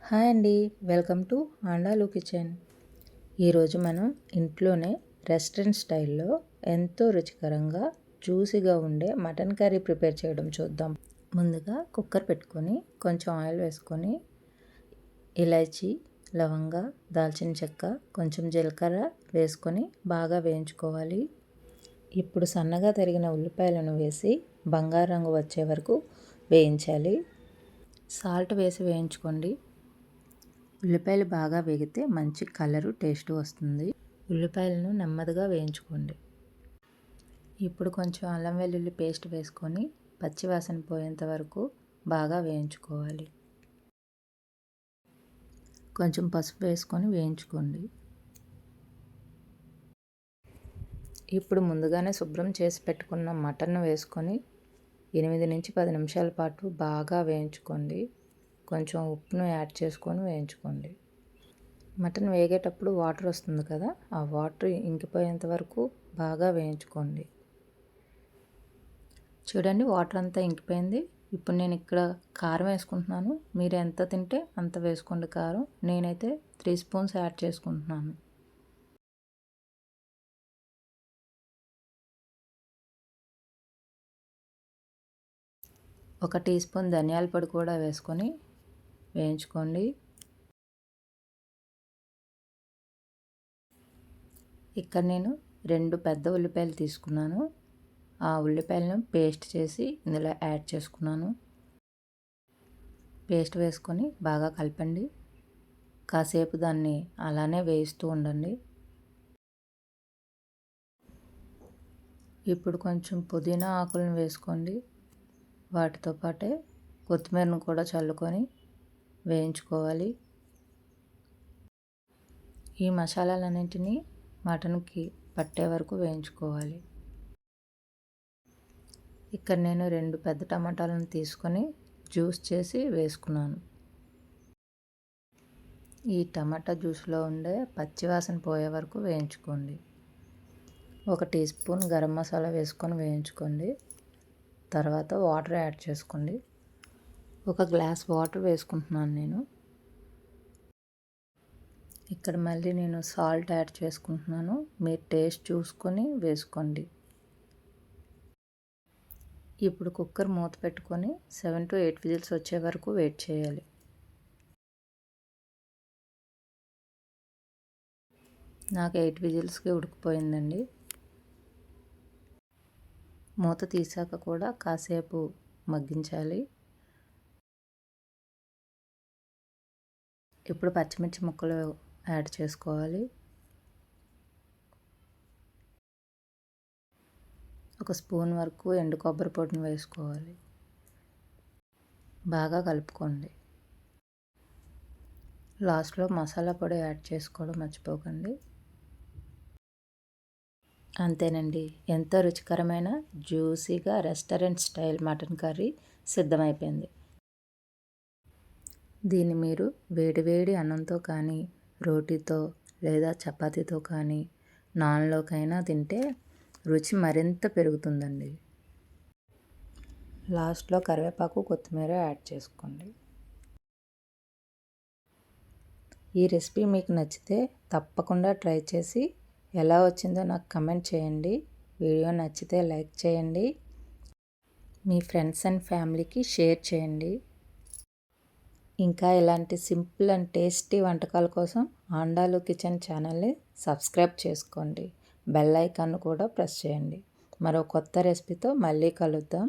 Hi అండి, welcome to Andal kitchen. ఈరోజు మనం ఇంట్లోనే రెస్టారెంట్ స్టైల్లో ఎంతో రుచికరంగా జ్యూసీగా ఉండే మటన్ కర్రీ ప్రిపేర్ చేయడం చూద్దాం. ముందుగా కుక్కర్ పెట్టుకొని కొంచెం ఆయిల్ వేసుకొని ఇలాచీ, లవంగ, దాల్చిన చెక్క, కొంచెం జీలకర్ర వేసుకొని బాగా వేయించుకోవాలి. ఇప్పుడు సన్నగా తరిగిన ఉల్లిపాయలను వేసి బంగారు రంగు వచ్చే వరకు వేయించాలి. సాల్ట్ వేసి వేయించుకోండి. ఉల్లిపాయలు బాగా వేగితే మంచి కలరు, టేస్ట్ వస్తుంది. ఉల్లిపాయలను నెమ్మదిగా వేయించుకోండి. ఇప్పుడు కొంచెం అల్లం వెల్లుల్లి పేస్ట్ వేసుకొని పచ్చివాసన పోయేంత వరకు బాగా వేయించుకోవాలి. కొంచెం పసుపు వేసుకొని వేయించుకోండి. ఇప్పుడు ముందుగానే శుభ్రం చేసి పెట్టుకున్న మటన్ వేసుకొని 8 నుంచి 10 నిమిషాల పాటు బాగా వేయించుకోండి. కొంచెం ఉప్పును యాడ్ చేసుకొని వేయించుకోండి. మటన్ వేగేటప్పుడు వాటర్ వస్తుంది కదా, ఆ వాటర్ ఇంకిపోయేంత వరకు బాగా వేయించుకోండి. చూడండి, వాటర్ అంతా ఇంకిపోయింది. ఇప్పుడు నేను ఇక్కడ కారం వేసుకుంటున్నాను. మీరు ఎంత తింటే అంత వేసుకోండి కారం. నేనైతే 3 స్పూన్స్ యాడ్ చేసుకుంటున్నాను. ఒక టీ స్పూన్ ధనియాల పొడి కూడా వేసుకొని వేయించుకోండి. ఇక్కడ నేను 2 పెద్ద ఉల్లిపాయలు తీసుకున్నాను. ఆ ఉల్లిపాయలను పేస్ట్ చేసి ఇందులో యాడ్ చేసుకున్నాను. పేస్ట్ వేసుకొని బాగా కలపండి. కాసేపు దాన్ని అలానే వేయిస్తూ ఉండండి. ఇప్పుడు కొంచెం పుదీనా ఆకులను వేసుకోండి. వాటితో పాటే కొత్తిమీరను కూడా చల్లుకొని వేయించుకోవాలి. ఈ మసాలాలన్నింటినీ మటన్కి పట్టే వరకు వేయించుకోవాలి. ఇక్కడ నేను 2 పెద్ద టమాటాలను తీసుకొని జ్యూస్ చేసి వేసుకున్నాను. ఈ టమాటా జ్యూస్లో ఉండే పచ్చివాసన పోయే వరకు వేయించుకోండి. ఒక టీ స్పూన్ గరం మసాలా వేసుకొని వేయించుకోండి. తర్వాత వాటర్ యాడ్ చేసుకోండి. ఒక గ్లాస్ వాటర్ వేసుకుంటున్నాను నేను. ఇక్కడ మళ్ళీ నేను సాల్ట్ యాడ్ చేసుకుంటున్నాను. మీరు టేస్ట్ చూసుకొని వేసుకోండి. ఇప్పుడు కుక్కర్ మూత పెట్టుకొని 7 to 8 విజిల్స్ వచ్చే వరకు వెయిట్ చేయాలి. నాకు 8 విజిల్స్కి ఉడికిపోయిందండి. మూత తీసాక కూడా కాసేపు మగ్గించాలి. ఇప్పుడు పచ్చిమిర్చి ముక్కలు యాడ్ చేసుకోవాలి. ఒక స్పూన్ వరకు ఎండు కొబ్బరి పొడిని వేసుకోవాలి. బాగా కలుపుకోండి. లాస్ట్లో మసాలా పొడి యాడ్ చేసుకోవడం మర్చిపోకండి. అంతేనండి, ఎంతో రుచికరమైన జ్యూసీగా రెస్టారెంట్ స్టైల్ మటన్ కర్రీ సిద్ధమైపోయింది. దీన్ని మీరు వేడివేడి అన్నంతో కానీ, రోటీతో లేదా చపాతీతో కానీ, నాన్లోకైనా తింటే రుచి మరింత పెరుగుతుందండి. లాస్ట్లో కరివేపాకు, కొత్తిమీర యాడ్ చేసుకోండి. ఈ రెసిపీ మీకు నచ్చితే తప్పకుండా ట్రై చేసి ఎలా వచ్చిందో నాకు కమెంట్ చేయండి. వీడియో నచ్చితే లైక్ చేయండి. మీ ఫ్రెండ్స్ అండ్ ఫ్యామిలీకి షేర్ చేయండి. ఇంకా ఇలాంటి సింపుల్ అండ్ టేస్టీ వంటకాల కోసం ఆండాలు కిచెన్ ఛానల్ని సబ్స్క్రైబ్ చేసుకోండి. బెల్ ఐకాన్ కూడా ప్రెస్ చేయండి. మరో కొత్త రెసిపీతో మళ్ళీ కలుద్దాం.